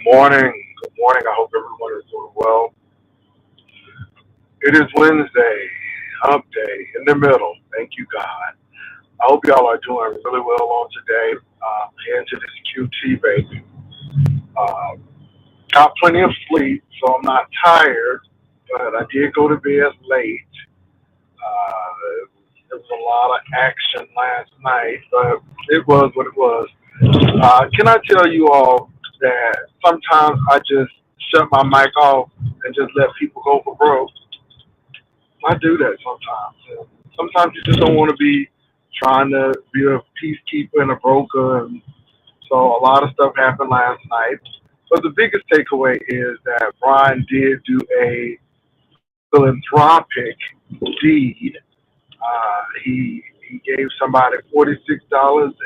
Morning. Good morning. I hope everyone is doing well. It is Wednesday, hump day, in the middle. Thank you, God. I hope y'all are doing really well on today. Heading to this QT, baby. Um, got plenty of sleep, so I'm not tired, but I did go to bed late. There was a lot of action last night, but it was what it was. Can I tell you all that sometimes I just shut my mic off and just let people go for broke? I do that sometimes. And sometimes you just don't want to be trying to be a peacekeeper and a broker. And so a lot of stuff happened last night. But the biggest takeaway is that Brian did do a philanthropic deed. He gave somebody $46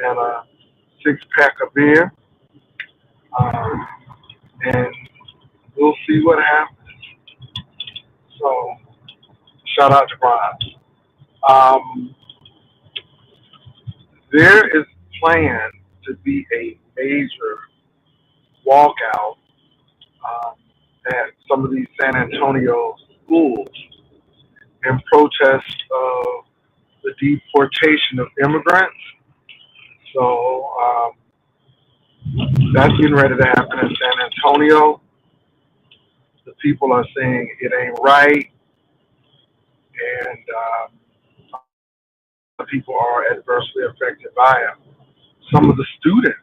and a six pack of beer. Um, and we'll see what happens. So shout out to Brian. Um, there is planned to be a major walkout um, at some of these San Antonio schools in protest of the deportation of immigrants. So that's getting ready to happen in San Antonio. The people are saying it ain't right, and people are adversely affected by it. Some of the students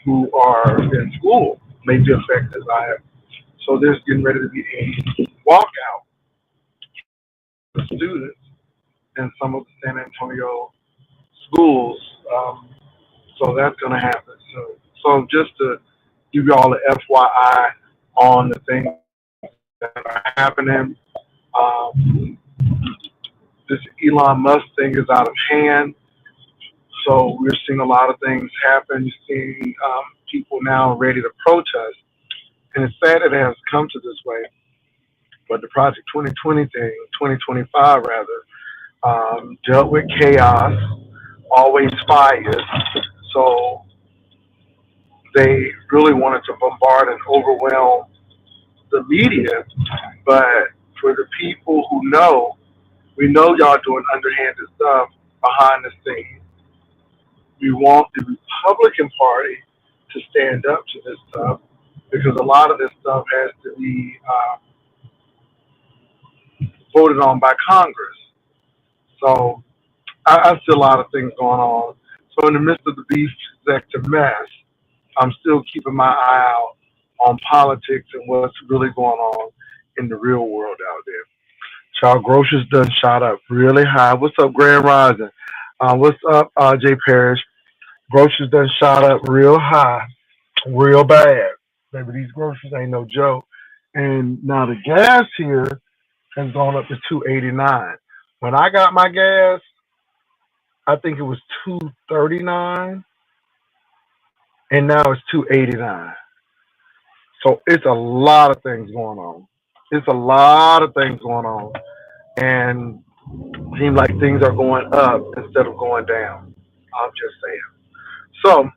who are in school may be affected by it. So there's getting ready to be a walkout for students in some of the San Antonio schools. Um, so that's going to happen. So just to give you all the FYI on the things that are happening, um, this Elon Musk thing is out of hand. So we're seeing a lot of things happen. You're seeing people now ready to protest. And it's sad that it has come to this way. But the Project 2020 thing, 2025 rather, dealt with chaos, always fires. So they really wanted to bombard and overwhelm the media. But for the people who know, we know y'all doing underhanded stuff behind the scenes. We want the Republican Party to stand up to this stuff because a lot of this stuff has to be voted on by Congress. So I see a lot of things going on. So in the midst of the beef sector mess, I'm still keeping my eye out on politics and what's really going on in the real world out there. Child groceries done shot up really high. What's up, Grand Rising? What's up, Jay Parrish? Groceries done shot up real high, real bad. Baby, these groceries ain't no joke. And now the gas here has gone up to 289. When I got my gas, I think it was 239, and now it's 289. So it's a lot of things going on. It's a lot of things going on, and it seems like things are going up instead of going down. I'm just saying. So,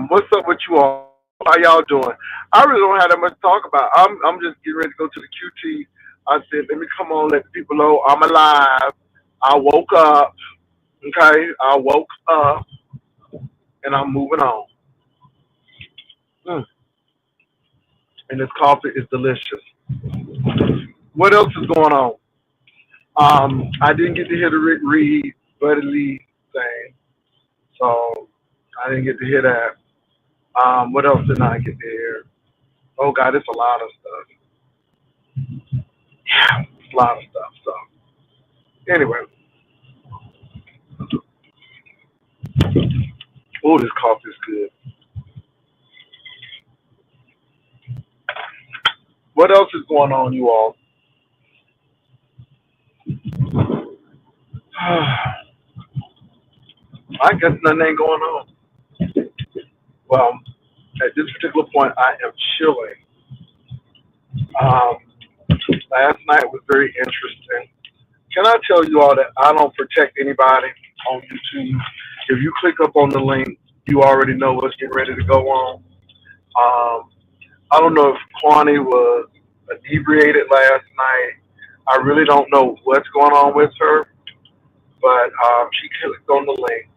what's up with you all? How y'all doing? I really don't have that much to talk about. I'm just getting ready to go to the QT. I said, let me come on, let the people know I'm alive. I woke up. Okay, I woke up and I'm moving on. Mm. And this coffee is delicious. What else is going on? I didn't get to hear the Rick Reed, Buddy Lee thing, so I didn't get to hear that. What else did I get to hear? Oh God, it's a lot of stuff. Yeah, it's a lot of stuff. So anyway, oh, this coffee is good. What else is going on, you all? I guess nothing ain't going on. Well, at this particular point, I am chilling. Um, Last night was very interesting. Can I tell you all that I don't protect anybody on YouTube? If you click up on the link, you already know what's getting ready to go on. Um, I don't know if Kwani was inebriated last night. I really don't know what's going on with her, but she clicked on the link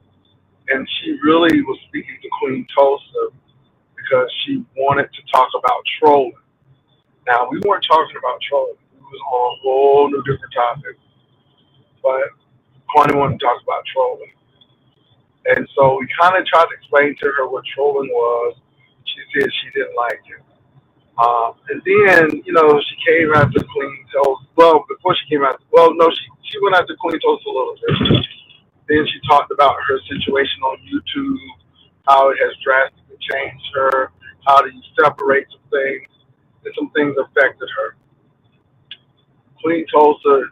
and she really was speaking to Queen Tulsa because she wanted to talk about trolling. Now, we weren't talking about trolling. We was on a whole new different topic, but Kwani wanted to talk about trolling. And so we kind of tried to explain to her what trolling was. She said she didn't like it. And then, she came after Queen Tulsa. Well, before she came out, well, no, she went after Queen Tulsa a little bit. Then she talked about her situation on YouTube, how it has drastically changed her, how do you separate some things, and some things affected her. Queen Tulsa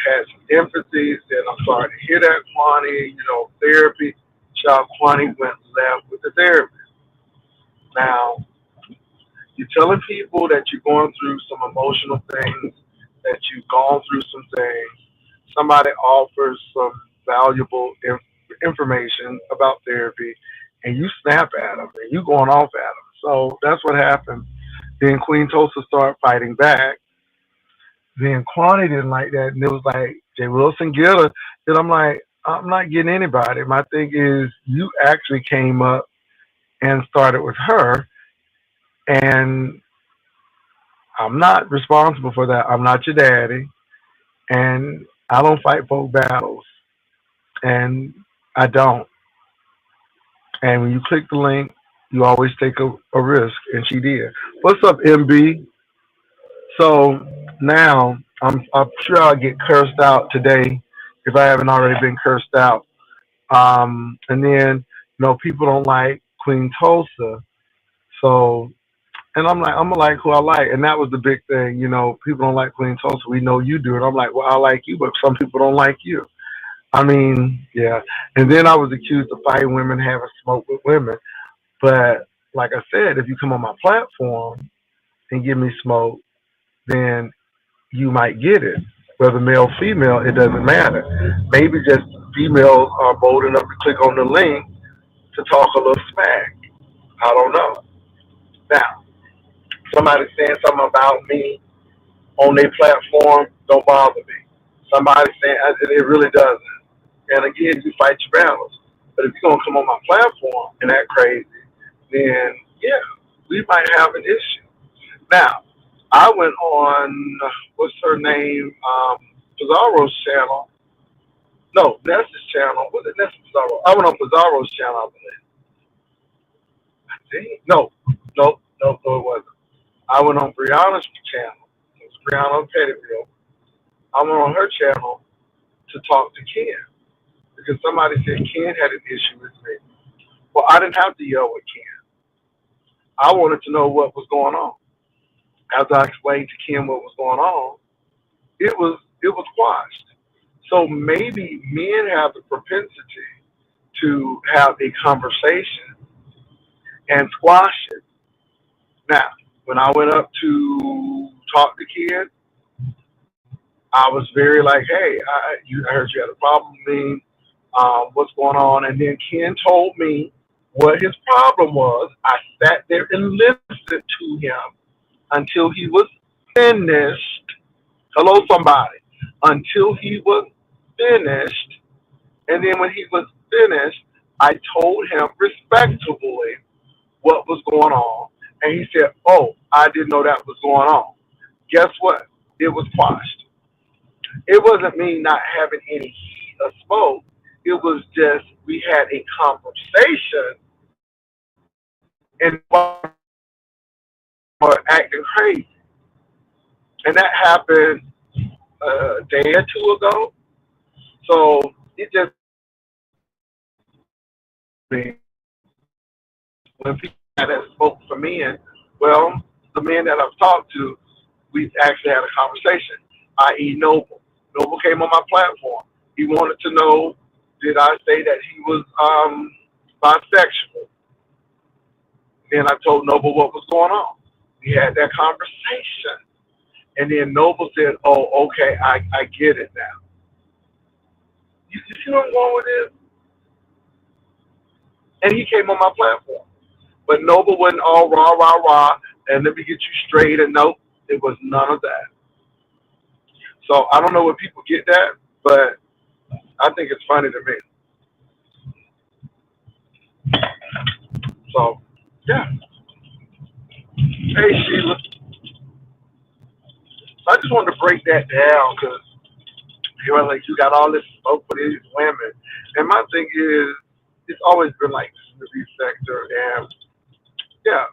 had some empathy, said, I'm sorry to hear that, Kwani, therapy. Child Kwani went left with the therapy. Now, you're telling people that you're going through some emotional things, that you've gone through some things. Somebody offers some valuable information about therapy, and you snap at them, and you going off at them. So that's what happened. Then Queen Tulsa started fighting back. Then Kwani didn't like that, and it was like, Jay Wilson, get her. Then I'm like, I'm not getting anybody. My thing is, you actually came up and started with her, and I'm not responsible for that. I'm not your daddy, and I don't fight folk battles, and I don't. And when you click the link, you always take a risk, and she did. What's up, MB? So now I'm sure I'll get cursed out today if I haven't already been cursed out. And then people don't like Queen Tulsa, so and I'm like, I'm gonna like who I like, and that was the big thing. People don't like Queen Tulsa. We know you do, and I'm like, well, I like you, but some people don't like you. I mean, yeah. And then I was accused of fighting women, having smoke with women. But like I said, if you come on my platform and give me smoke, then you might get it. Whether male, female, it doesn't matter. Maybe just females are bold enough to click on the link to talk a little smack. I don't know. Now, somebody saying something about me on their platform don't bother me. Somebody saying it really doesn't. And again, you fight your battles. But if you're gonna come on my platform and act crazy, then yeah, we might have an issue. Now, I went on what's her name, Pizarro's channel. No, Nessa's channel. Was it Nessa Pizarro? I went on Pizarro's channel, I believe. I think. No, it wasn't. I went on Brianna's channel. It was Brianna Pettiville. I went on her channel to talk to Ken because somebody said Ken had an issue with me. Well, I didn't have to yell with Ken. I wanted to know what was going on. As I explained to Ken what was going on, it was quashed. So maybe men have the propensity to have a conversation and squash it. Now, when I went up to talk to Ken, I was very like, hey, I heard you had a problem with me. What's going on? And then Ken told me what his problem was. I sat there and listened to him until he was finished. Hello, somebody. Until he was finished. And then when he was finished, I told him respectfully what was going on. And he said, oh, I didn't know that was going on. Guess what? It was quashed. It wasn't me not having any heat or smoke. It was just we had a conversation and were acting crazy. And that happened a day or two ago. So it just when people that spoke for men, well, the men that I've talked to, we've actually had a conversation, i.e. Noble. Noble came on my platform. He wanted to know, did I say that he was bisexual? Then I told Noble what was going on. We had that conversation. And then Noble said, oh, okay, I get it now. You see where I'm going with this? And he came on my platform. But Nova wasn't all rah rah rah and let me get you straight and nope, it was none of that. So I don't know where people get that, but I think it's funny to me. So yeah. Hey Sheila, I just wanted to break that down because you know, like you got all this smoke for these women, and my thing is, it's always been like this in the beef sector, and yeah,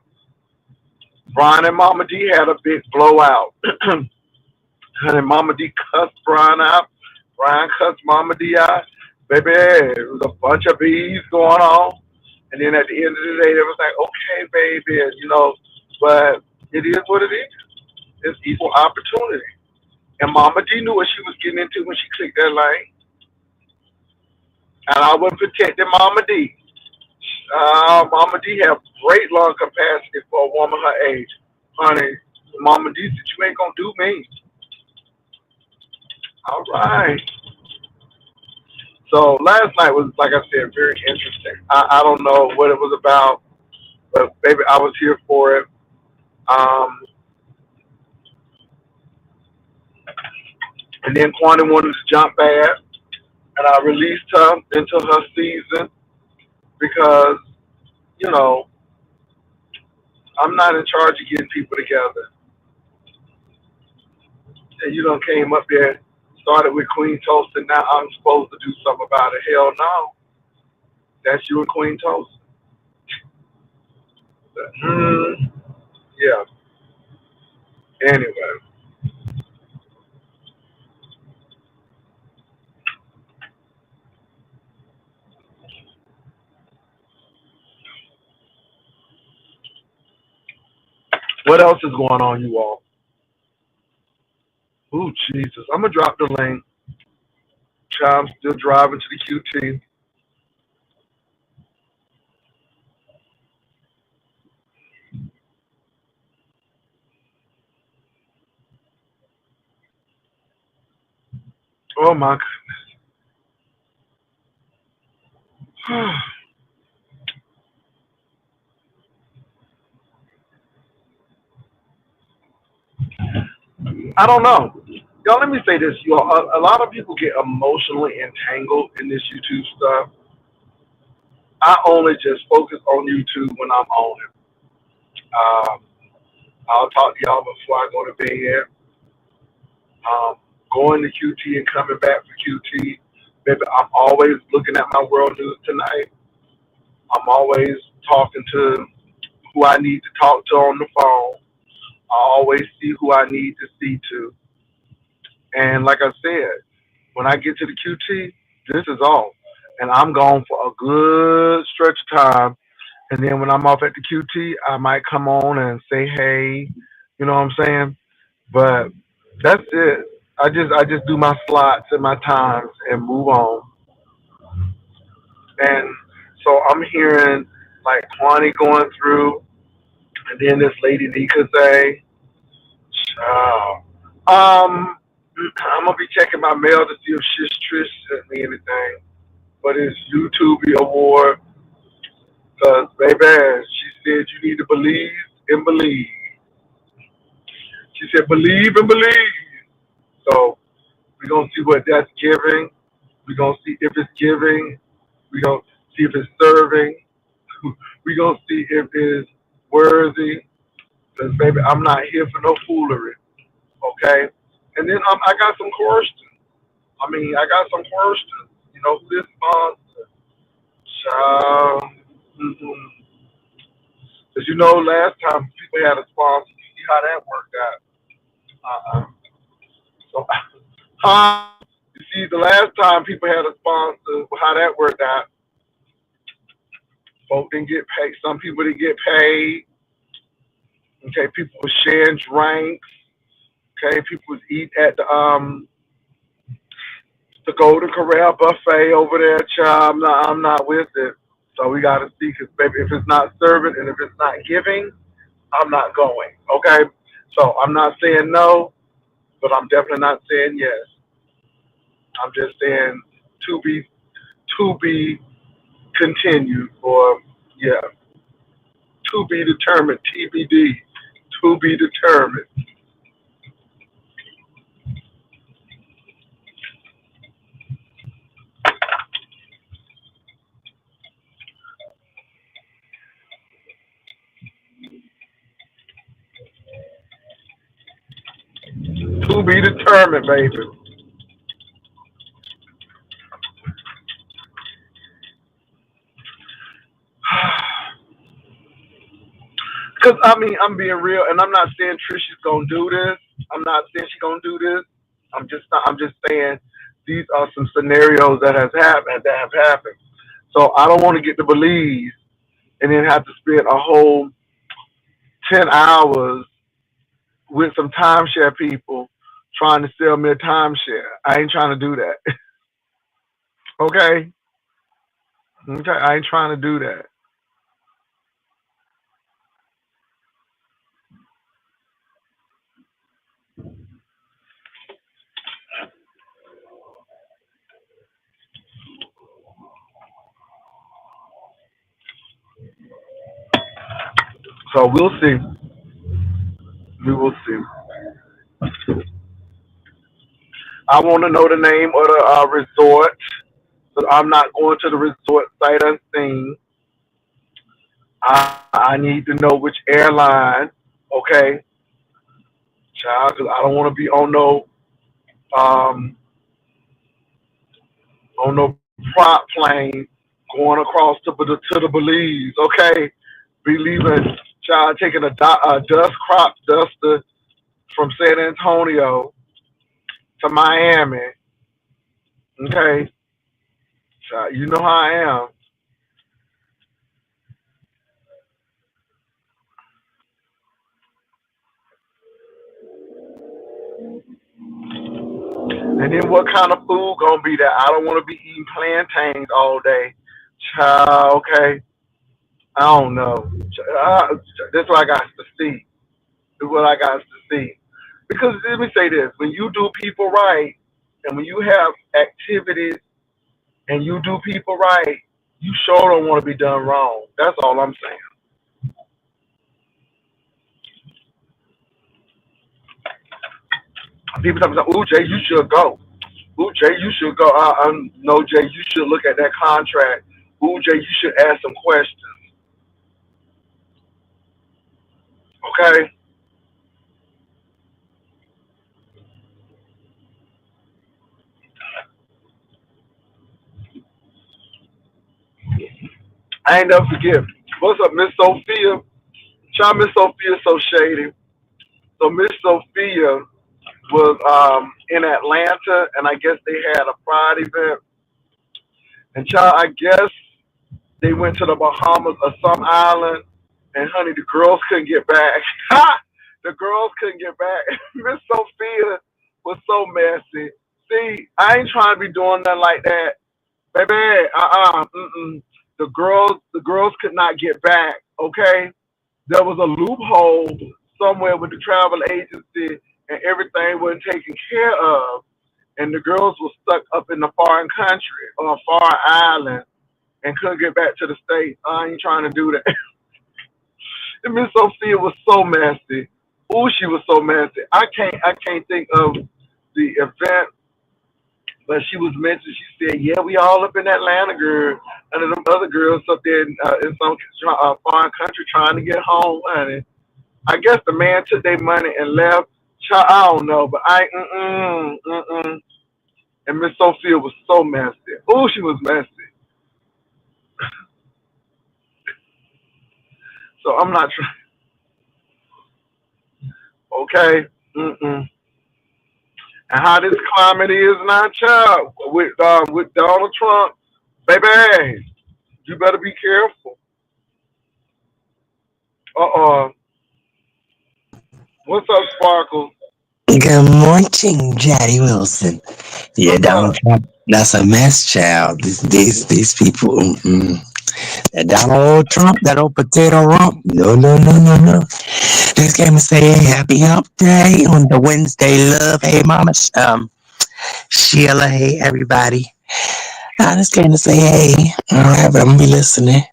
Brian and Mama D had a big blowout. And Mama D cussed Brian out. Brian cussed Mama D out. Baby, it was a bunch of bees going on. And then at the end of the day, they was like, okay, baby, and, you know, but it is what it is. It's equal opportunity. And Mama D knew what she was getting into when she clicked that lane. And I was protecting Mama D. Mama D have great lung capacity for a woman her age. Honey, Mama D said, you ain't going to do me. All right. So last night was, like I said, very interesting. I don't know what it was about, but baby, I was here for it. Um, and then Kwani wanted to jump bad, and I released her into her season because, you know, I'm not in charge of getting people together. And you done came up there, started with Queen Toast, and now I'm supposed to do something about it. Hell no. That's you and Queen Toast. Mm, yeah. Anyway, what else is going on, you all? Ooh, Jesus. I'm going to drop the link. I'm still driving to the QT. Oh, my God. I don't know. Y'all, let me say this, y'all. A lot of people get emotionally entangled in this YouTube stuff. I only just focus on YouTube when I'm on it. Um, I'll talk to y'all before I go to bed. Um, Going to QT and coming back for QT. Baby, I'm always looking at my world news tonight. I'm always talking to who I need to talk to on the phone. I always see who I need to see to. And like I said, when I get to the QT, this is all. And I'm gone for a good stretch of time. And then when I'm off at the QT, I might come on and say, hey, you know what I'm saying? But that's it. I just do my slots and my times and move on. And so I'm hearing like Kwani going through, and then this lady Nika say, oh, I'm gonna be checking my mail to see if Shish Trish sent me anything. But it's YouTube award because baby, she said you need to believe and believe. She said believe and believe. So we're gonna see what that's giving. We're gonna see if it's giving. We're gonna see if it's serving. We're gonna see if it's worthy. Because baby, I'm not here for no foolery. Okay. And then I got some questions. I mean, I got some questions. You know, this month, child. Because you know, last time people had a sponsor, you see how that worked out. Uh-uh. So, you see, the last time people had a sponsor, how that worked out, folks didn't get paid. Some people didn't get paid. Okay, people were sharing drinks. Okay, people was eating at the Golden Corral buffet over there, child. I'm not with it. So we got to see, because baby, if it's not serving and if it's not giving, I'm not going. Okay, so I'm not saying no, but I'm definitely not saying yes. I'm just saying to be to be continued, or yeah. To be determined. TBD. To be determined. To be determined, baby. Because I mean, I'm being real, and I'm not saying Trisha's gonna do this. I'm not saying she's gonna do this. I'm just saying these are some scenarios that has happened that have happened. So I don't want to get to Belize and then have to spend a whole 10 hours with some timeshare people trying to sell me a timeshare. I ain't trying to do that. Okay, okay, I ain't trying to do that. So we'll see. We will see. I want to know the name of the resort. So I'm not going to the resort site unseen. I need to know which airline. Okay, child, because I don't want to be um on no prop plane going across to the Belize. Okay, be leaving, child, taking a dust crop duster from San Antonio to Miami. Okay, child, you know how I am. And then what kind of food gonna be there? I don't want to be eating plantains all day, child. Okay, I don't know. That's what I got to see. That's what I got to see. Because let me say this: when you do people right, and when you have activities and you do people right, you sure don't want to be done wrong. That's all I'm saying. People tell me, "Ooh, Jay, you should go. Ooh, Jay, you should go." No, Jay, you should look at that contract. Ooh, Jay, you should ask some questions. Okay, I ain't never forget. What's up, Miss Sophia? Child, Miss Sophia is so shady. So Miss Sophia was in Atlanta, and I guess they had a pride event. And child, I guess they went to the Bahamas or some island, and honey, the girls couldn't get back. Ha! The girls couldn't get back. Miss Sophia was so messy. See, I ain't trying to be doing nothing like that, baby. Mm-mm. The girls could not get back. Okay, there was a loophole somewhere with the travel agency, and everything wasn't taken care of. And the girls were stuck up in the foreign country or a foreign island and couldn't get back to the States. I ain't trying to do that. And Miss Sophia was so messy. Ooh, she was so messy. I can't think of the event, but she was mentioned. She said, "Yeah, we all up in Atlanta, girl, and then them other girls up there in some foreign country trying to get home, honey." I guess the man took their money and left. I don't know, but I mm. And Miss Sophia was so messy. Oh, she was messy. So I'm not trying. Okay. Mm-mm. And how this climate is now, child, with Donald Trump, baby, you better be careful. Uh. What's up, Sparkle? Good morning, Jaddy Wilson. Yeah, What's Donald up? Trump, that's a mess, child. These people, that Donald Trump, that old potato rump. No, no, no, no, no. Just came to say hey, happy hump day on the Wednesday love. Hey, Mama, Sheila. Hey, everybody. I just came to say hey. All right, but I'm gonna be listening.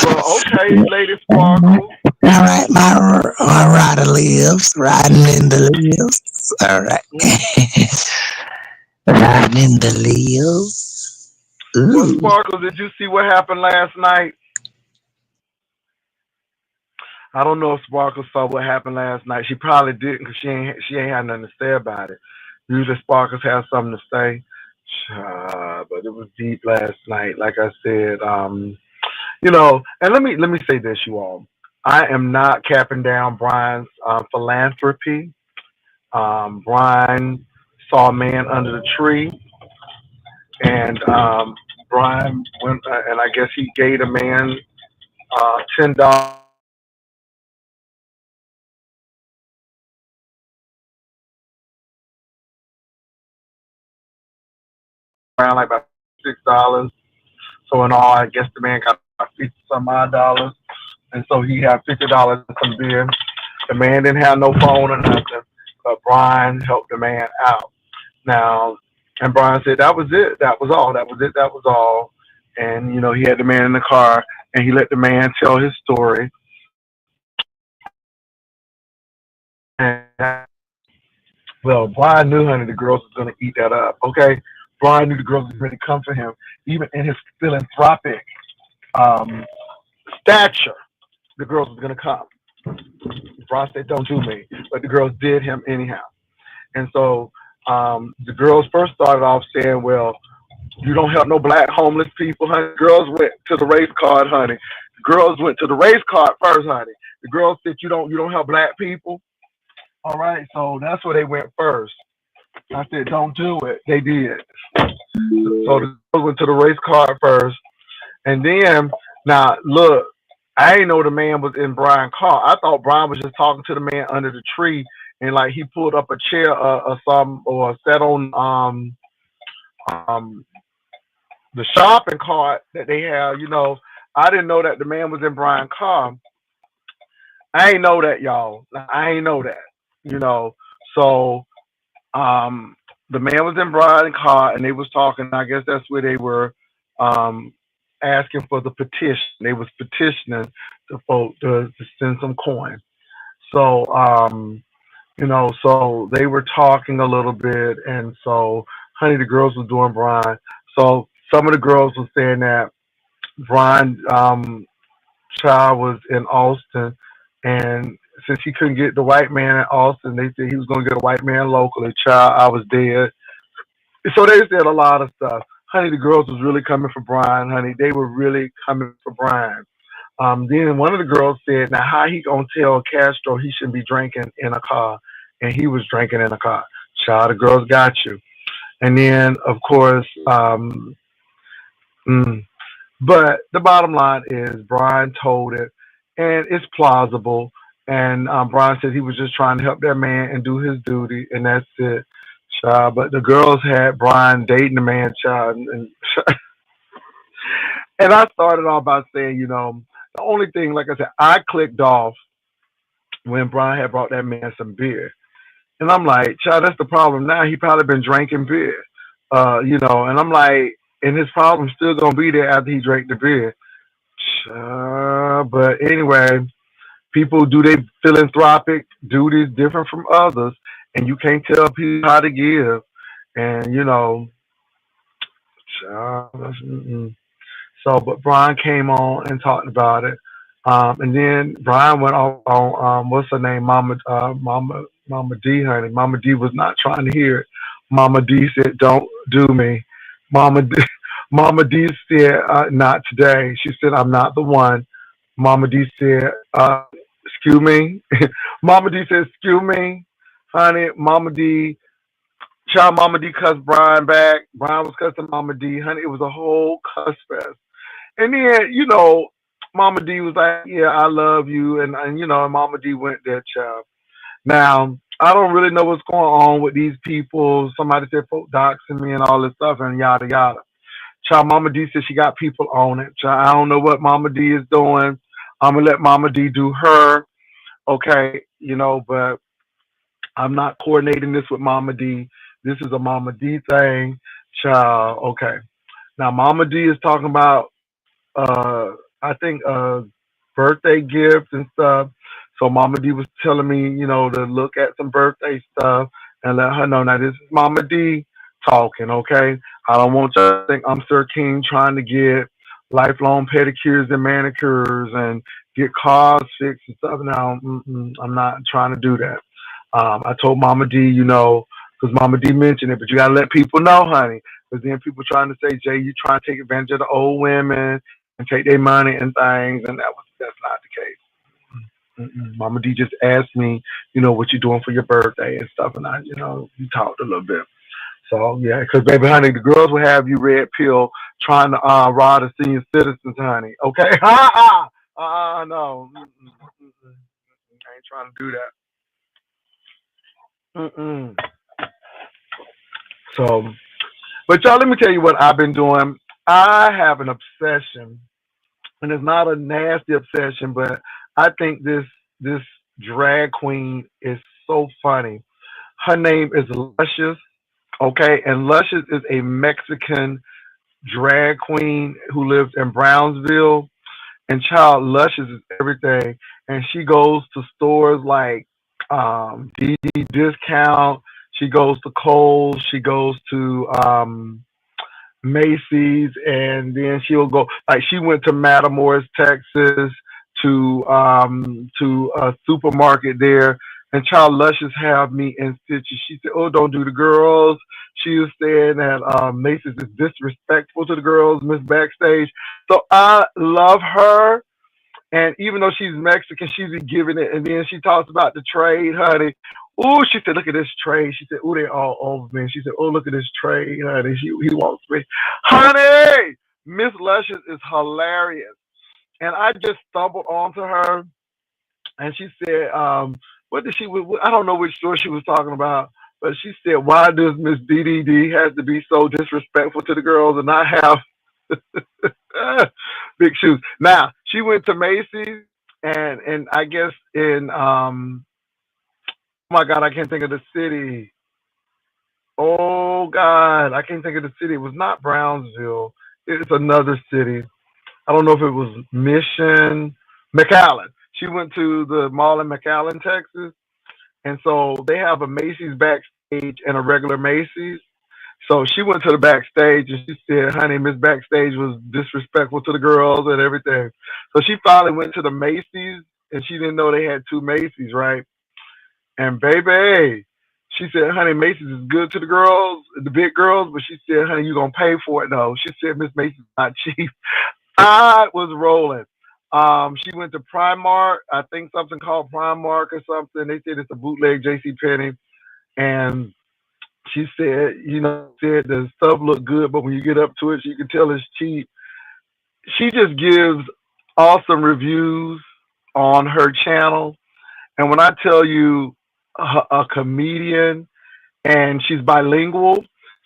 Well, okay, Lady Sparkle. All right, my rider lives, riding in the lives. All right, Mm. riding in the lives. Well, Ooh. Sparkle, did you see what happened last night? I don't know if Sparkle saw what happened last night. She probably didn't because she ain't had nothing to say about it. Usually Sparkles has something to say. But it was deep last night. Like I said, and let me say this, you all. I am not capping down Brian's philanthropy. Brian saw a man under the tree, and Brian went, and I guess he gave a man $10. Around like about $6. So in all, I guess the man got about 50 some odd dollars, and so he had $50 and some beer. The man didn't have no phone or nothing, but Brian helped the man out. Now, and Brian said that was it. That was all. That was it. That was all. And he had the man in the car, and he let the man tell his story. And well, Brian knew, honey, the girls was gonna eat that up. Okay, Brian knew the girls was ready to come for him, even in his philanthropic um, stature. The girls was gonna come. Brian said, "Don't do me," but the girls did him anyhow. And so the girls first started off saying, "Well, you don't help no black homeless people, honey." Girls went to the race card, honey. The girls went to the race card first, honey. The girls said, "You don't help black people." All right, so that's where they went first. I said, "Don't do it." They did. So the girls went to the race card first, and then now look, I didn't know the man was in Brian's car. I thought Brian was just talking to the man under the tree, and like he pulled up a chair or something, or sat on um the shopping cart that they have. I didn't know that the man was in Brian's car. I ain't know that, y'all. I ain't know that. You know, so um, the man was in Brian's car, and they was talking. I guess that's where they were um asking for the petition. They was petitioning the folk to send some coin. So so they were talking a little bit, and so honey, the girls was doing Brian. So some of the girls were saying that Brian child was in Austin, and since he couldn't get the white man in Austin, they said he was going to get a white man locally. Child, I was dead. So they said a lot of stuff. Honey, the girls was really coming for Brian. Honey, they were really coming for Brian. Then one of the girls said, "Now how he gonna tell Castro he shouldn't be drinking in a car?" And he was drinking in a car. Child, the girls got you. And then of course, mm, but the bottom line is Brian told it, and it's plausible. And Brian said he was just trying to help that man and do his duty, and that's it, child. But the girls had Brian dating the man, child, and and I started off by saying, the only thing, like I said, I clicked off when Brian had brought that man some beer, and I'm like, child, that's the problem now. He probably been drinking beer, and I'm like, and his problem's still gonna be there after he drank the beer. But anyway, people do their philanthropic duties different from others, and you can't tell people how to give. And mm-mm. So, but Brian came on and talked about it, and then Brian went on what's her name, Mama D, honey. Mama D was not trying to hear it. Mama D said, "Don't do me." Mama D, Mama D said, "Not today." She said, "I'm not the one." Mama D said, "Excuse me." Mama D said, "Excuse me, honey." Mama D, child, Mama D cussed Brian back. Brian was cussing Mama D, honey. It was a whole cuss fest. And then, Mama D was like, "Yeah, I love you," and Mama D went there, child. Now, I don't really know what's going on with these people. Somebody said folk doxing me and all this stuff and yada yada. Child, Mama D said she got people on it. Child, I don't know what Mama D is doing. I'm gonna let Mama D do her, okay, but I'm not coordinating this with Mama D. This is a Mama D thing, child. Okay. Now, Mama D is talking about I think birthday gifts and stuff. So Mama D was telling me, to look at some birthday stuff and let her know. Now this is Mama D talking, okay? I don't want y'all to think I'm Sir King trying to get lifelong pedicures and manicures and get cars fixed and stuff. Now, I'm not trying to do that. I told Mama D, because Mama D mentioned it, but you gotta let people know, honey. Because then people trying to say, Jay, you trying to take advantage of the old women and take their money and things, and that's not the case. Mama D just asked me, what you doing for your birthday and stuff, and we talked a little bit. So yeah, because baby, honey, the girls will have you red pill trying to rob the senior citizens, honey. Okay, no, I ain't trying to do that. So, but y'all, let me tell you what I've been doing. I have an obsession, and it's not a nasty obsession, but I think this drag queen is so funny. Her name is Luscious, okay, and Luscious is a Mexican drag queen who lives in Brownsville. And child, Luscious is everything, and she goes to stores like DD Discount. She goes to Kohl's. She goes to Macy's, and then she'll go like she went to Matamoros, Texas, to a supermarket there. And Child Luscious have me in stitches. She said, "Oh, don't do the girls." She was saying that Macy's is disrespectful to the girls, Miss Backstage. So I love her. And even though she's Mexican, she's been giving it. And then she talks about the trade, honey. Ooh, she said, look at this trade. She said, ooh, they all over me. She said, oh, look at this trade, honey. He wants me. Honey, Miss Luscious is hilarious. And I just stumbled onto her, and she said, what did she, I don't know which store she was talking about, but she said, why does Miss DDD has to be so disrespectful to the girls and not have big shoes? Now, she went to Macy's, and I guess in, oh my God, I can't think of the city. Oh God, I can't think of the city. It was not Brownsville. It's another city. I don't know if it was Mission, McAllen. She went to the mall in McAllen, Texas, and so they have a Macy's backstage and a regular Macy's. So she went to the backstage and she said, "Honey, Miss Backstage was disrespectful to the girls and everything." So she finally went to the Macy's, and she didn't know they had two Macy's, right? And baby, she said, "Honey, Macy's is good to the girls, the big girls, but she said, honey, you gonna pay for it though." She said, "Miss Macy's not cheap." I was rolling. She went to Primark, I think something called Primark or something. They said it's a bootleg JC Penney. And she said, said the stuff looked good, but when you get up to it, you can tell it's cheap. She just gives awesome reviews on her channel. And when I tell you a comedian, and she's bilingual,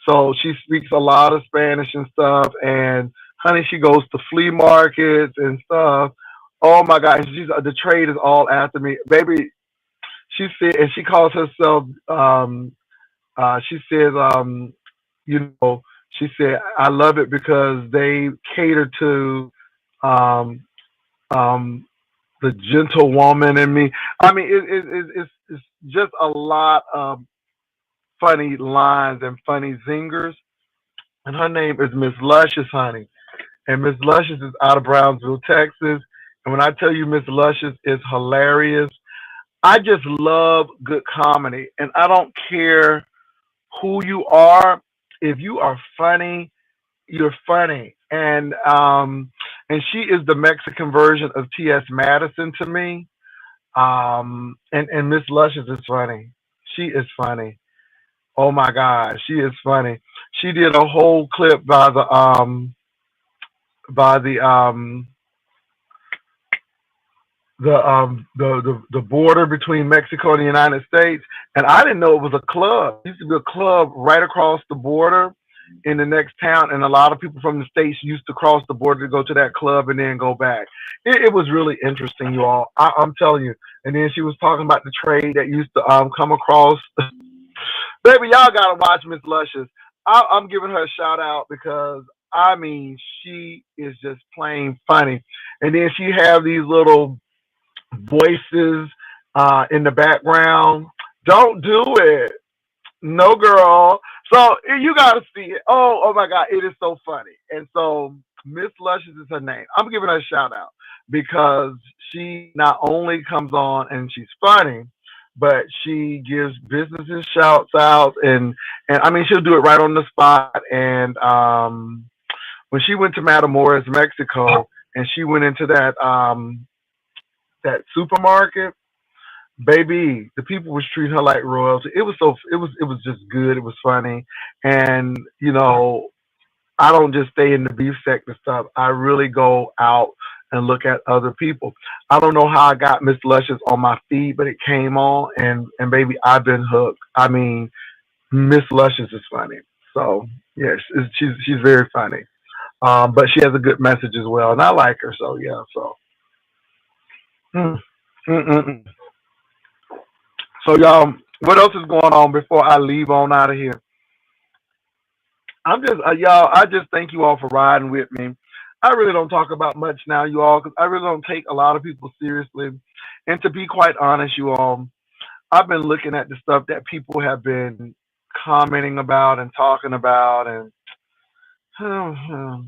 so she speaks a lot of Spanish and stuff. And honey, she goes to flea markets and stuff. Oh my God, the trade is all after me, baby. She said, and she calls herself. She says, you know, she said, I love it because they cater to um, um, the gentlewoman in me. I mean, it's just a lot of funny lines and funny zingers. And her name is Miss Luscious, honey. And Miss Luscious is out of Brownsville, Texas. And when I tell you Miss Luscious is hilarious, I just love good comedy. And I don't care who you are. If you are funny, you're funny. And she is the Mexican version of T.S. Madison to me. And Miss Luscious is funny. She is funny. Oh my God, she is funny. She did a whole clip by the border between Mexico and the United States, and I didn't know it was a club. It used to be a club right across the border in the next town, and a lot of people from the states used to cross the border to go to that club and then go back. It was really interesting, you all. I'm telling you. And then she was talking about the trade that used to come across. Baby, y'all gotta watch Miss Luscious. I'm giving her a shout out because I mean, she is just plain funny. And then she have these little voices in the background. Don't do it. No, girl. So you gotta see it. Oh my God, it is so funny. And so Miss Luscious is her name. I'm giving her a shout out because she not only comes on and she's funny, but she gives businesses shouts out and I mean she'll do it right on the spot. And when she went to Matamoros, Mexico, and she went into that supermarket, baby, the people was treating her like royalty. It was just good. It was funny, and I don't just stay in the beef sector stuff. I really go out and look at other people. I don't know how I got Miss Luscious on my feed, but it came on, and baby, I've been hooked. I mean, Miss Luscious is funny. So yes, she's very funny. But she has a good message as well, and I like her. So yeah. So mm, mm, mm, mm. So y'all, what else is going on before I leave on out of here? I'm just y'all. I just thank you all for riding with me. I really don't talk about much now, you all, because I really don't take a lot of people seriously. And to be quite honest, you all, I've been looking at the stuff that people have been commenting about and talking about, and mm.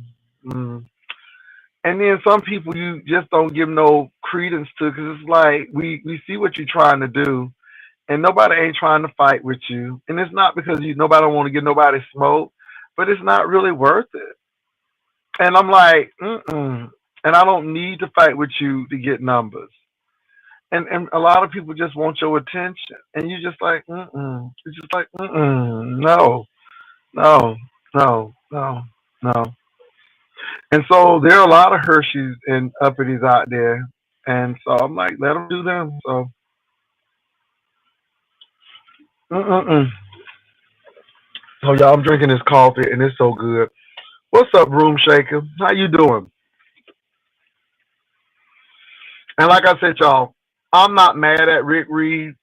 and then some people you just don't give no credence to because it's like we see what you're trying to do, and nobody ain't trying to fight with you, and it's not because nobody don't want to give nobody smoke, but it's not really worth it. And I'm like, mm-mm. And I don't need to fight with you to get numbers. And a lot of people just want your attention, and you just like, mm-mm. It's just like, mm-mm. No, no, no, no, no. And so there are a lot of Hershey's and uppity out there, and so I'm like, let them do them. So, mm-mm. So y'all, I'm drinking this coffee, and it's so good. What's up, Room Shaker? How you doing? And like I said, y'all, I'm not mad at Rick Reed,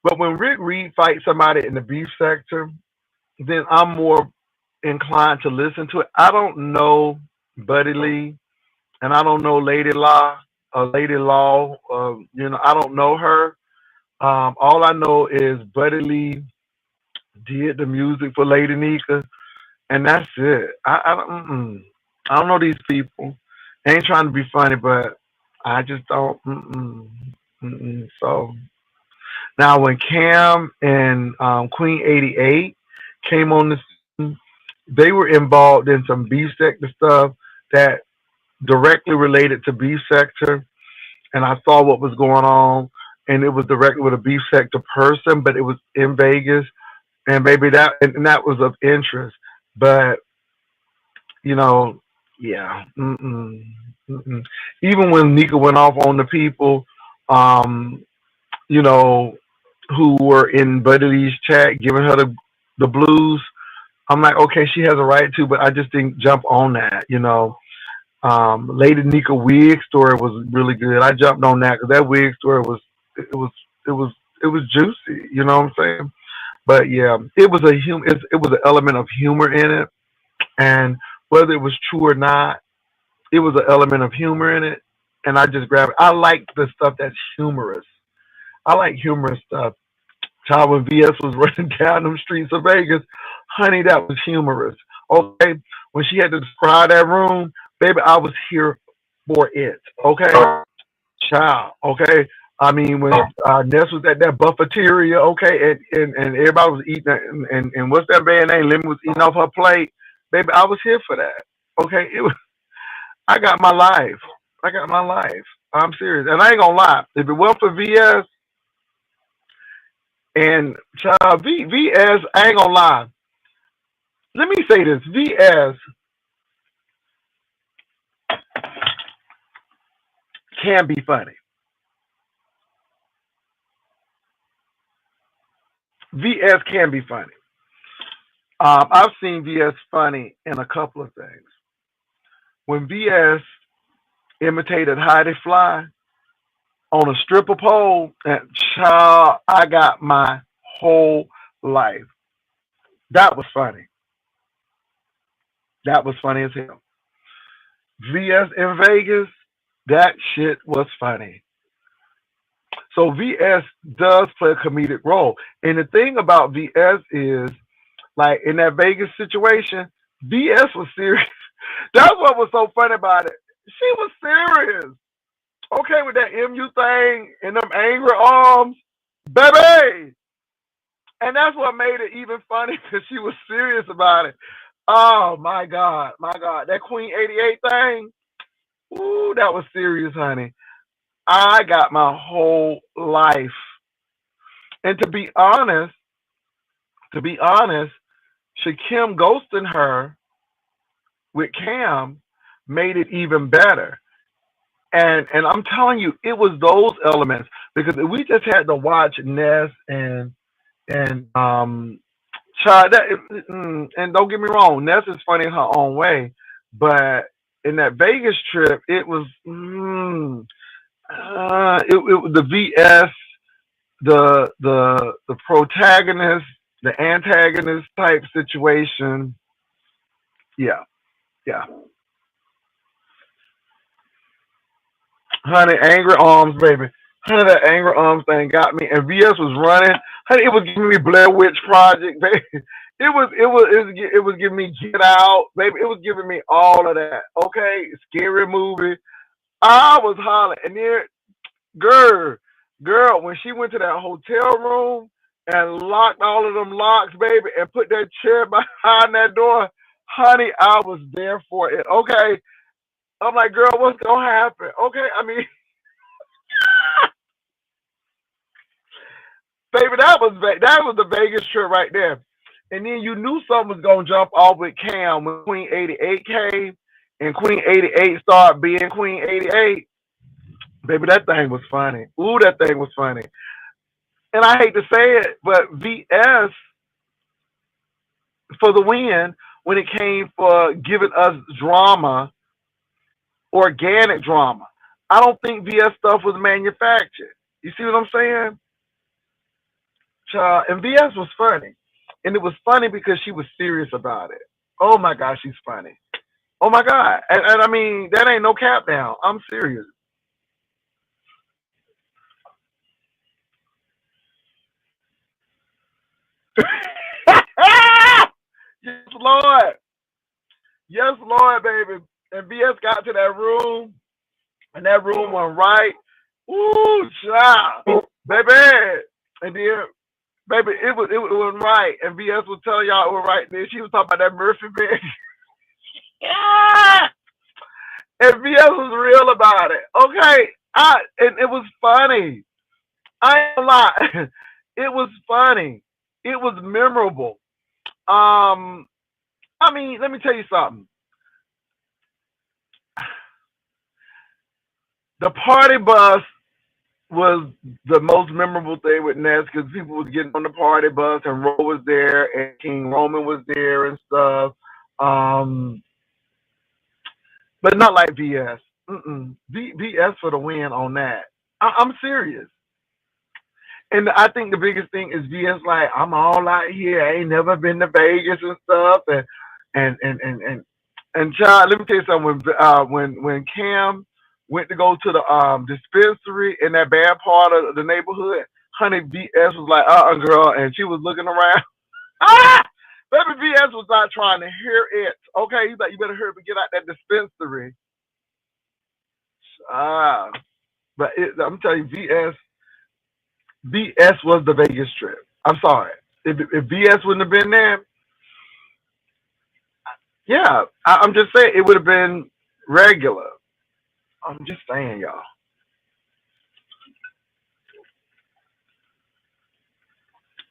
but when Rick Reed fights somebody in the beef sector, then I'm more inclined to listen to it. I don't know Buddy Lee, and I don't know Lady Law. I don't know her. All I know is Buddy Lee did the music for Lady Nika, and that's it. I don't know these people. I ain't trying to be funny, but I just don't. So now, when Cam and Queen 88 came on the scene, they were involved in some beef sector stuff that directly related to beef sector, and I saw what was going on, and it was directly with a beef sector person, but it was in Vegas, and maybe and that was of interest. But you know, yeah, mm-mm. Even when Nika went off on the people, um, you know, who were in Buddy Lee's chat giving her the blues. I'm like, okay, she has a right to, but I just didn't jump on that. Lady Nika wig story was really good. I jumped on that because that wig story it was it was it was juicy. You know what I'm saying? But yeah, it was an element of humor in it, and whether it was true or not, it was an element of humor in it, and I just grabbed it. I like the stuff that's humorous. I like humorous stuff. Child, when VS was running down them streets of Vegas, honey, that was humorous. Okay, when she had to describe that room, baby, I was here for it. Okay, child. Okay, I mean when Ness was at that buffeteria, okay, and everybody was eating, and what's that man name? Lemon was eating off her plate, baby. I was here for that. Okay, it was. I got my life. I got my life. I'm serious, and I ain't gonna lie. If it weren't for VS and child VS, I ain't gonna lie. Let me say this: VS can be funny. VS can be funny. I've seen VS funny in a couple of things. When VS imitated Heidi Fly on a stripper pole, and child, I got my whole life. That was funny. That was funny as hell. VS in Vegas, that shit was funny. So VS does play a comedic role. And the thing about VS is, like in that Vegas situation, VS was serious. That's what was so funny about it. She was serious. Okay, with that MU thing and them angry arms, baby. And that's what made it even funny because she was serious about it. Oh my God, my God. That Queen 88 thing, ooh, that was serious, honey. I got my whole life. And to be honest, Shakim ghosting her with Cam made it even better. And I'm telling you, it was those elements because if we just had to watch Ness and child that and don't get me wrong, Ness is funny in her own way, but in that Vegas trip, it was it was the VS, the protagonist, the antagonist type situation. Yeah, yeah. Honey, angry arms, baby. Honey, that angry arms thing got me. And VS was running. Honey, it was giving me Blair Witch Project, baby. It was giving me Get Out, baby. It was giving me all of that. Okay, scary movie. I was hollering, and then girl, girl, when she went to that hotel room and locked all of them locks, baby, and put that chair behind that door, honey, I was there for it. Okay, I'm like, girl, what's gonna happen? Okay, I mean, baby, that was the Vegas trip right there. And then you knew something was gonna jump off with Cam when Queen 88 came and Queen 88 started being Queen 88. Baby, that thing was funny. Ooh, that thing was funny. And I hate to say it, but VS for the win when it came for giving us drama, organic drama. I don't think VS stuff was manufactured. You see what I'm saying? And VS was funny. And it was funny because she was serious about it. Oh my gosh, she's funny. Oh my God. And I mean, that ain't no cap down. I'm serious. Yes, Lord. Yes, Lord, baby. And VS got to that room, and that room went right. Ooh, child. Baby. And then, baby, it was right. And VS was telling y'all it was right. Then she was talking about that Murphy bed. Yeah. And VS was real about it. Okay. And it was funny. I ain't gonna lie. It was funny. It was memorable. Um, I mean, let me tell you something. The party bus was the most memorable thing with Ness because people was getting on the party bus and Ro was there and King Roman was there and stuff. Um, but not like VS. VS for the win on that. I'm serious. And I think the biggest thing is VS like, I'm all out here. I ain't never been to Vegas and stuff. And and and and and child, let me tell you something. When Cam went to go to the dispensary in that bad part of the neighborhood, honey, VS was like, girl, and she was looking around. Ah, baby, VS was not trying to hear it. Okay, he's like, you better hurry up and get out that dispensary. Ah, but I'm telling you, VS was the Vegas trip. I'm sorry. If VS wouldn't have been there, yeah, I'm just saying it would have been regular. I'm just saying, y'all.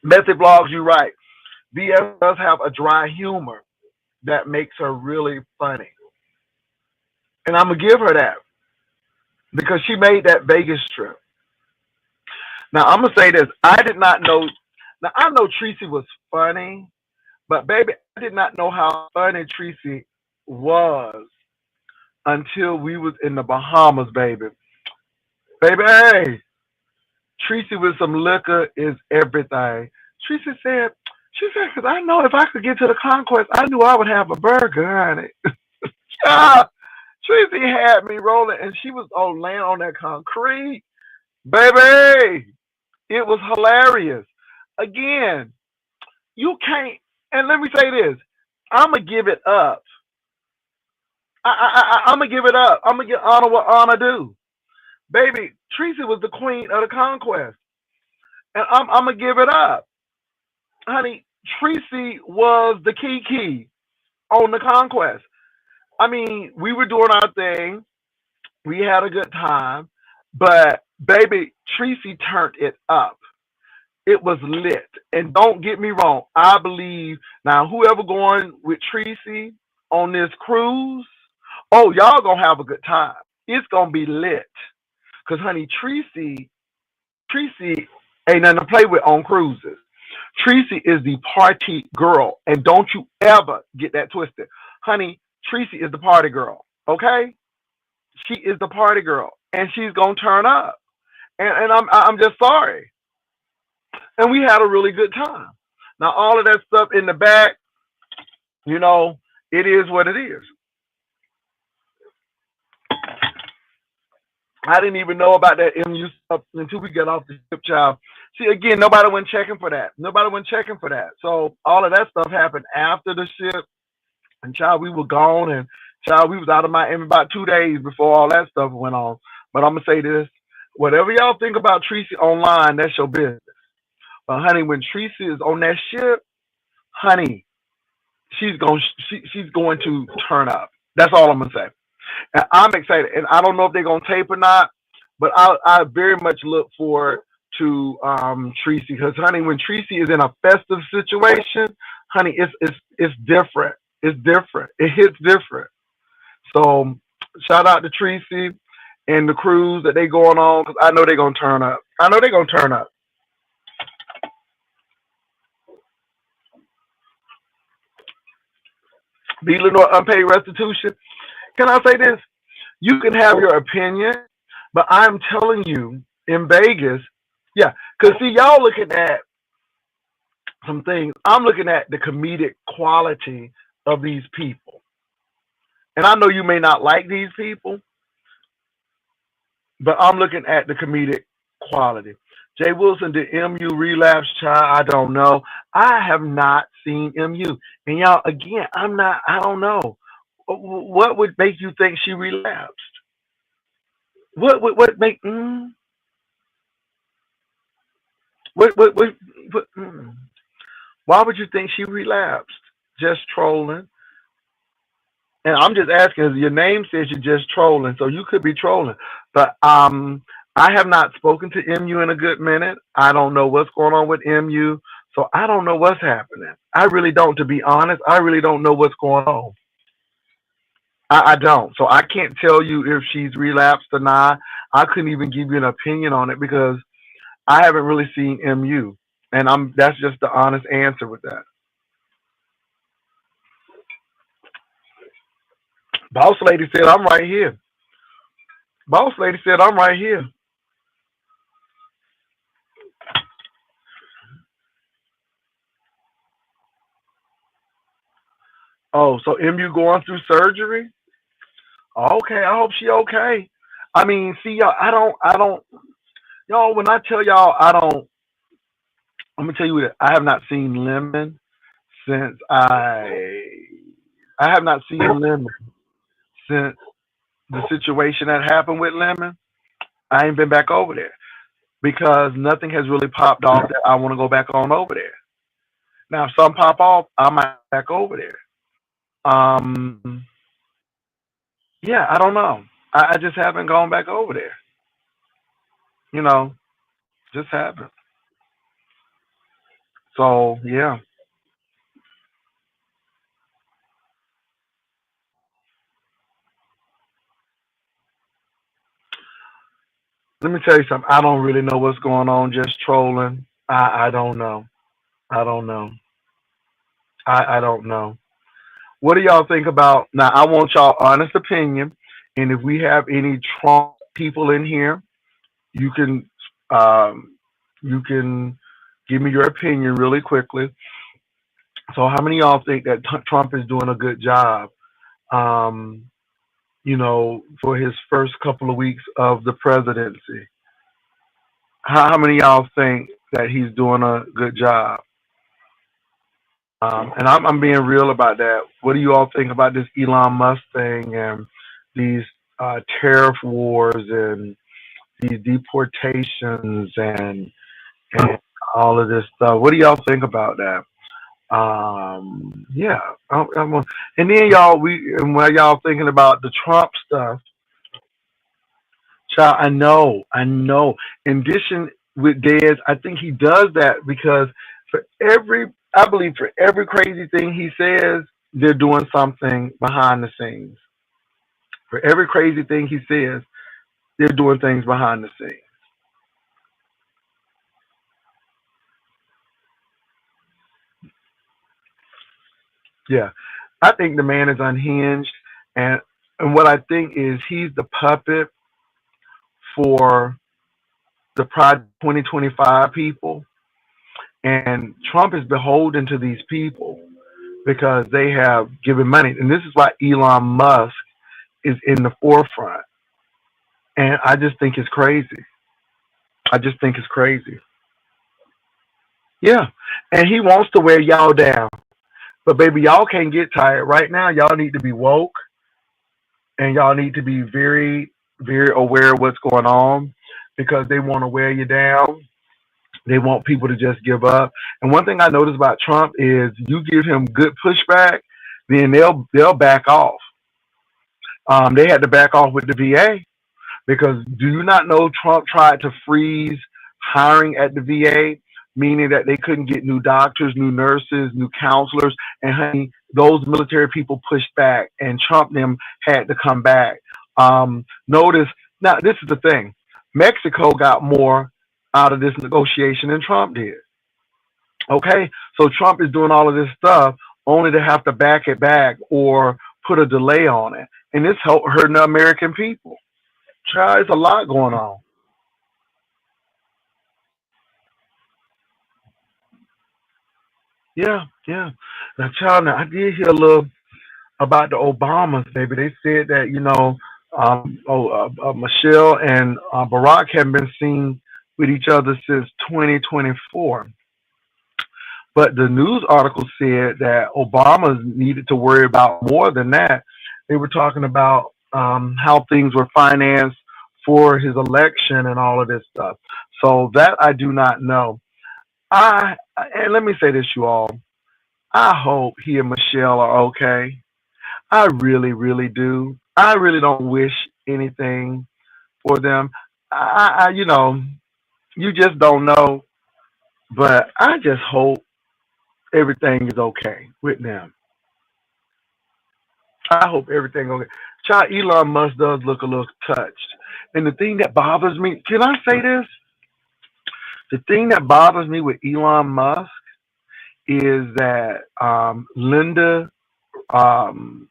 Method blogs, you right. VS does have a dry humor that makes her really funny, and I'm gonna give her that because she made that Vegas trip. Now I'm gonna say this: I did not know. Now I know Tracy was funny, but baby, I did not know how funny Tracy was until we was in the Bahamas, baby. Baby, hey, Tracy with some liquor is everything. Tracy said, She said, because I know if I could get to the conquest, I knew I would have a burger, honey. Ah, Tracy had me rolling, and she was laying on that concrete. Baby, it was hilarious. Again, you can't, and let me say this, I'm going to give it up. I'm going to give it up. I'm going to give honor what honor do. Baby, Tracy was the queen of the conquest, and I'm going to give it up. Honey, Tracy was the key on the conquest. I mean, we were doing our thing. We had a good time, but baby, Tracy turned it up. It was lit. And don't get me wrong, I believe now whoever going with Tracy on this cruise, oh, y'all gonna have a good time. It's gonna be lit. Cause honey, Tracy ain't nothing to play with on cruises. Tracy is the party girl, and don't you ever get that twisted, honey. Tracy is the party girl. Okay, she is the party girl, and she's gonna turn up. And I'm just sorry. And we had a really good time. Now all of that stuff in the back, you know, it is what it is. I didn't even know about that MU stuff until we got off the ship, child. See, again, nobody went checking for that. Nobody went checking for that. So all of that stuff happened after the ship, and child, we were gone, and child, we was out of Miami about 2 days before all that stuff went on. But I'm gonna say this: whatever y'all think about Tracy online, that's your business. But honey, when Tracy is on that ship, honey, she's going she's going to turn up. That's all I'm gonna say. And I'm excited. And I don't know if they're gonna tape or not, but I very much look forward to Tracy, because honey, when Tracy is in a festive situation, honey, it's different. It's different. It hits different. So shout out to Tracy and the cruise that they going on, because I know they're gonna turn up. I know they're gonna turn up. Be Lenore unpaid restitution. Can I say this? You can have your opinion, but I'm telling you, in Vegas, yeah, because see, y'all looking at some things. I'm looking at the comedic quality of these people. And I know you may not like these people, but I'm looking at the comedic quality. Jay Wilson, did MU relapse, child? I don't know. I have not seen MU. And y'all, again, I don't know. What would make you think she relapsed? What make, what, why would you think she relapsed? Just trolling. And I'm just asking, 'cause your name says you're just trolling, so you could be trolling. But I have not spoken to MU in a good minute. I don't know what's going on with MU, so I don't know what's happening. I really don't, to be honest. I really don't know what's going on. I don't. So I can't tell you if she's relapsed or not. I couldn't even give you an opinion on it because I haven't really seen MU, and I'm that's just the honest answer with that. Boss lady said I'm right here. Boss lady said I'm right here. Oh, so MU going through surgery? Okay, I hope she okay. I mean, see y'all, I don't, y'all. When I tell y'all, I don't. I'm gonna tell you that I have not seen Lemon since I have not seen Lemon since the situation that happened with Lemon. I ain't been back over there because nothing has really popped off that I want to go back on over there. Now, if some pop off, I might go back over there. Um, yeah, I don't know. I just haven't gone back over there. You know, just haven't. So yeah, let me tell you something. I don't really know what's going on. Just trolling. I don't know. I don't know. I don't know. What do y'all think about? Now, I want y'all honest opinion, and if we have any Trump people in here, you can um, you can give me your opinion really quickly. So how many of y'all think that Trump is doing a good job? Um, for his first couple of weeks of the presidency. How many of y'all think that he's doing a good job? And I'm being real about that. What do you all think about this Elon Musk thing and these tariff wars and these deportations and all of this stuff? What do y'all think about that? Yeah, and then and while y'all thinking about the Trump stuff, child, I know. In addition with Dez, I think he does that because I believe for every crazy thing he says, they're doing something behind the scenes. For every crazy thing he says, they're doing things behind the scenes. Yeah, I think the man is unhinged, and what I think is he's the puppet for the Pride 2025 people, and Trump is beholden to these people because they have given money. And this is why Elon Musk is in the forefront. And I just think it's crazy. I just think it's crazy. Yeah. And he wants to wear y'all down. But baby, y'all can't get tired. Right now, y'all need to be woke and y'all need to be very, very aware of what's going on because they want to wear you down. They want people to just give up. And one thing I noticed about Trump is you give him good pushback, then they'll back off. They had to back off with the VA because do you not know Trump tried to freeze hiring at the VA, meaning that they couldn't get new doctors, new nurses, new counselors, and honey, those military people pushed back, and Trump them had to come back. Notice now this is the thing: Mexico got more out of this negotiation than Trump did. Okay, so Trump is doing all of this stuff only to have to back it back or put a delay on it, and this hurting the American people. Child, it's a lot going on. Yeah, yeah. Now, child, now I did hear a little about the Obamas, baby. They said that Michelle and Barack haven't been seen with each other since 2024. But the news article said that Obama needed to worry about more than that. They were talking about how things were financed for his election and all of this stuff. So that I do not know. And let me say this, you all. I hope he and Michelle are okay. I really, really do. I really don't wish anything for them. You just don't know. But I just hope everything is okay with them. I hope everything okay. Child, Elon Musk does look a little touched. And the thing that bothers me, can I say this? The thing that bothers me with Elon Musk is that Linda um,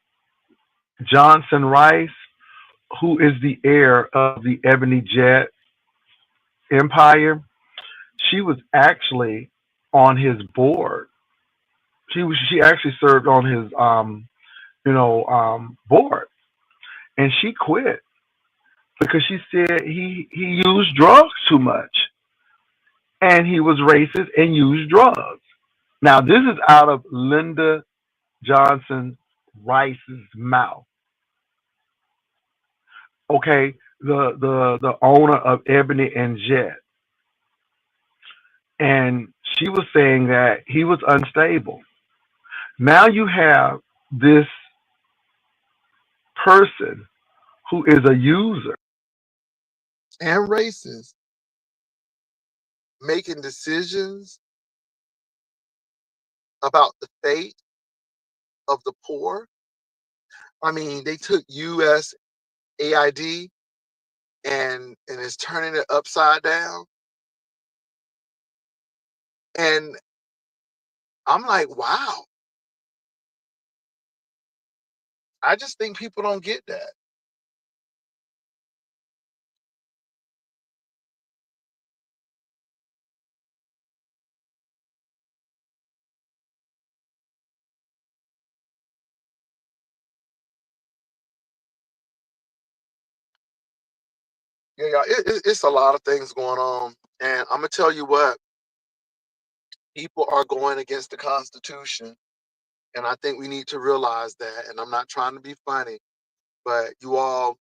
Johnson Rice, who is the heir of the Ebony Jet empire, she was actually on his board. She actually served on his board, and she quit because she said he used drugs too much, and he was racist and used drugs. Now this is out of Linda Johnson Rice's mouth. Okay, the owner of Ebony and Jet, and she was saying that he was unstable. Now you have this person who is a user. And racist making decisions about the fate of the poor. I mean, they took USAID and is turning it upside down. And I'm like, wow. I just think people don't get that. Yeah, it's a lot of things going on, and I'm gonna tell you what, people are going against the Constitution, and I think we need to realize that. And I'm not trying to be funny, but you all,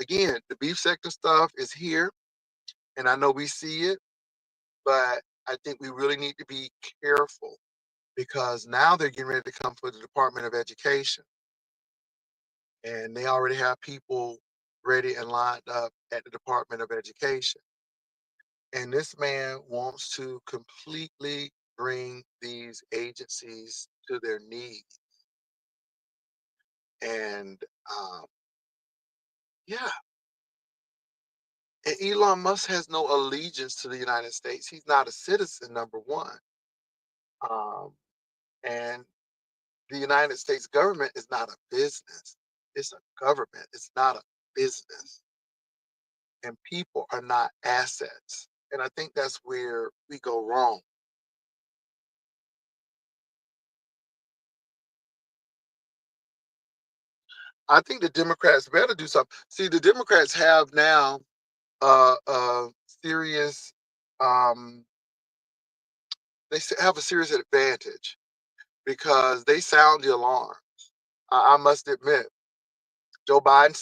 again, the beef sector stuff is here, and I know we see it, but I think we really need to be careful because now they're getting ready to come for the Department of Education, and they already have people ready and lined up at the Department of Education. And this man wants to completely bring these agencies to their knees. And yeah, and Elon Musk has no allegiance to the United States. He's not a citizen, number one. Um, and the United States government is not a business. It's a government. It's not a business. And people are not assets. And I think that's where we go wrong. I think the Democrats better do something. See, the Democrats have now a serious, um, have a serious advantage because they sound the alarm. I must admit, Joe Biden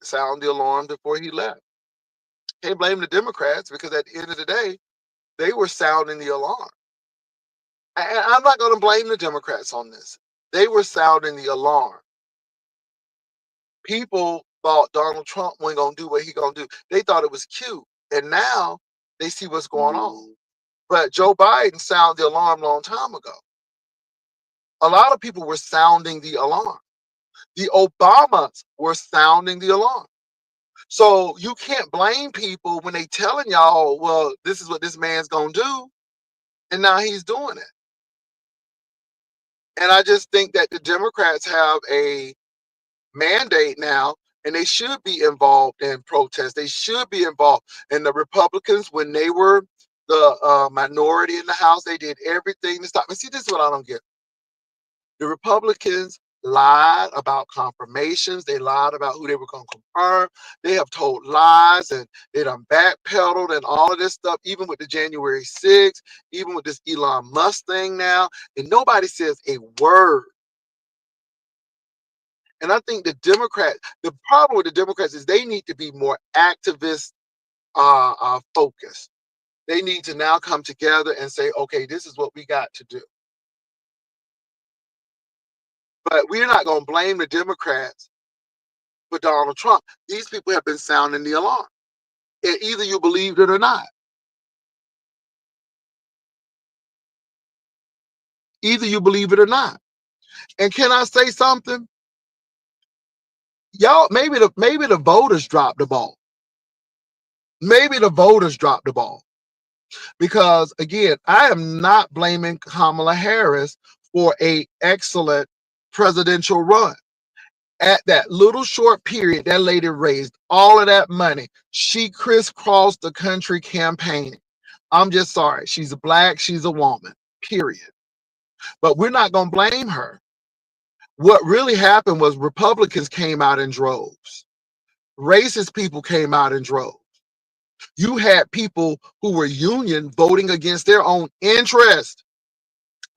sound the alarm before he left. Can't blame the Democrats because at the end of the day, they were sounding the alarm. And I'm not going to blame the Democrats on this. They were sounding the alarm. People thought Donald Trump wasn't going to do what he going to do. They thought it was cute. And now they see what's going on. But Joe Biden sounded the alarm a long time ago. A lot of people were sounding the alarm. The Obamas were sounding the alarm. So you can't blame people when they telling y'all, well, this is what this man's going to do. And now he's doing it. And I just think that the Democrats have a mandate now, and they should be involved in protests. They should be involved. And the Republicans, when they were the minority in the House, they did everything to stop. And see, this is what I don't get. The Republicans lied about confirmations. They lied about who they were going to confirm. They have told lies, and they done backpedaled and all of this stuff, even with the January 6th, even with this Elon Musk thing now. And nobody says a word. And I think the problem with the Democrats is they need to be more activist focused. They need to now come together and say, okay, this is what we got to do. But we're not going to blame the Democrats for Donald Trump. These people have been sounding the alarm. And either you believe it or not. Either you believe it or not. And can I say something? Y'all, maybe the voters dropped the ball. Maybe the voters dropped the ball. Because again, I am not blaming Kamala Harris for an excellent presidential run. At that little short period, that lady raised all of that money. She crisscrossed the country campaigning. I'm just sorry. She's black. She's a woman, period. But we're not going to blame her. What really happened was Republicans came out in droves. Racist people came out in droves. You had people who were union voting against their own interest.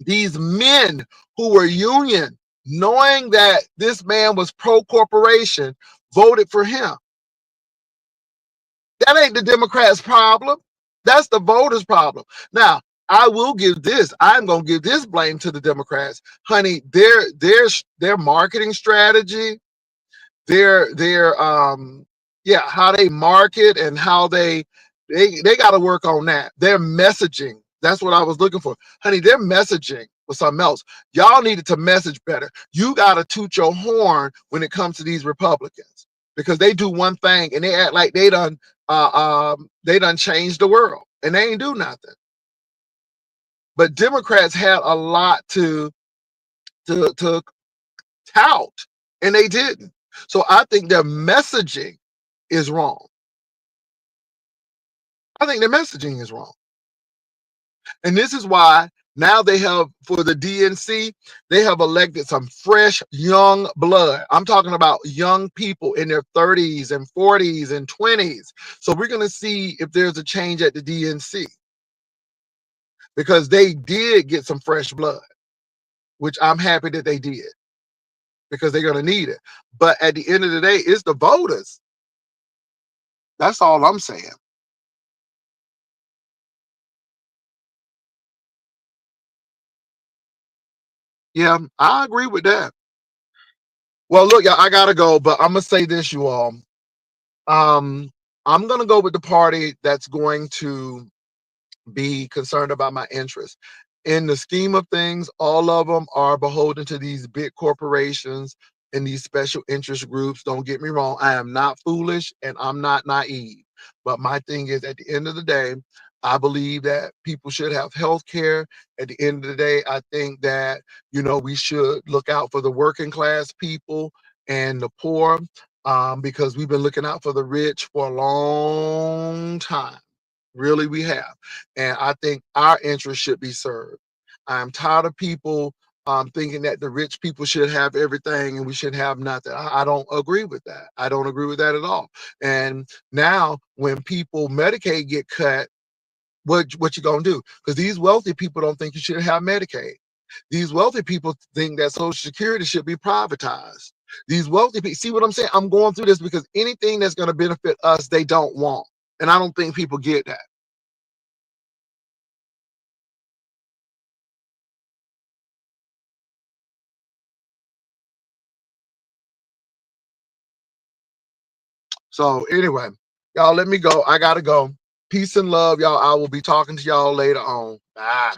These men who were union, knowing that this man was pro-corporation, voted for him. That ain't the Democrats' problem. That's the voters' problem. Now, I will give this. I'm going to give this blame to the Democrats. Honey, their marketing strategy, their how they market and how they got to work on that. Their messaging, that's what I was looking for. Honey, their messaging was something else. Y'all needed to message better. You got to toot your horn when it comes to these Republicans because they do one thing and they act like they done changed the world and they ain't do nothing. But Democrats had a lot to tout and they didn't. So I think their messaging is wrong. I think their messaging is wrong. And this is why Now they have, for the DNC, they have elected some fresh young blood. I'm talking about young people in their 30s and 40s and 20s. So we're going to see if there's a change at the DNC, because they did get some fresh blood, which I'm happy that they did, because they're going to need it. But at the end of the day, it's the voters. That's all I'm saying. Yeah, I agree with that. Well, look, y'all, I gotta go, but I'm gonna say this, you all. Um, I'm gonna go with the party that's going to be concerned about my interests. In the scheme of things, all of them are beholden to these big corporations and these special interest groups. Don't get me wrong, I am not foolish and I'm not naive. But my thing is, at the end of the day, I believe that people should have health care. At the end of the day, I think that, we should look out for the working class people and the poor, because we've been looking out for the rich for a long time. Really, we have. And I think our interests should be served. I'm tired of people thinking that the rich people should have everything and we should have nothing. I don't agree with that. I don't agree with that at all. And now when people Medicaid get cut, what you gonna do? Because these wealthy people don't think you should have Medicaid. These wealthy people think that Social Security should be privatized. These wealthy people, see what I'm saying? I'm going through this because anything that's going to benefit us, they don't want. And I don't think people get that. So anyway, y'all, let me go. I gotta go. Peace and love, y'all. I will be talking to y'all later on. Bye.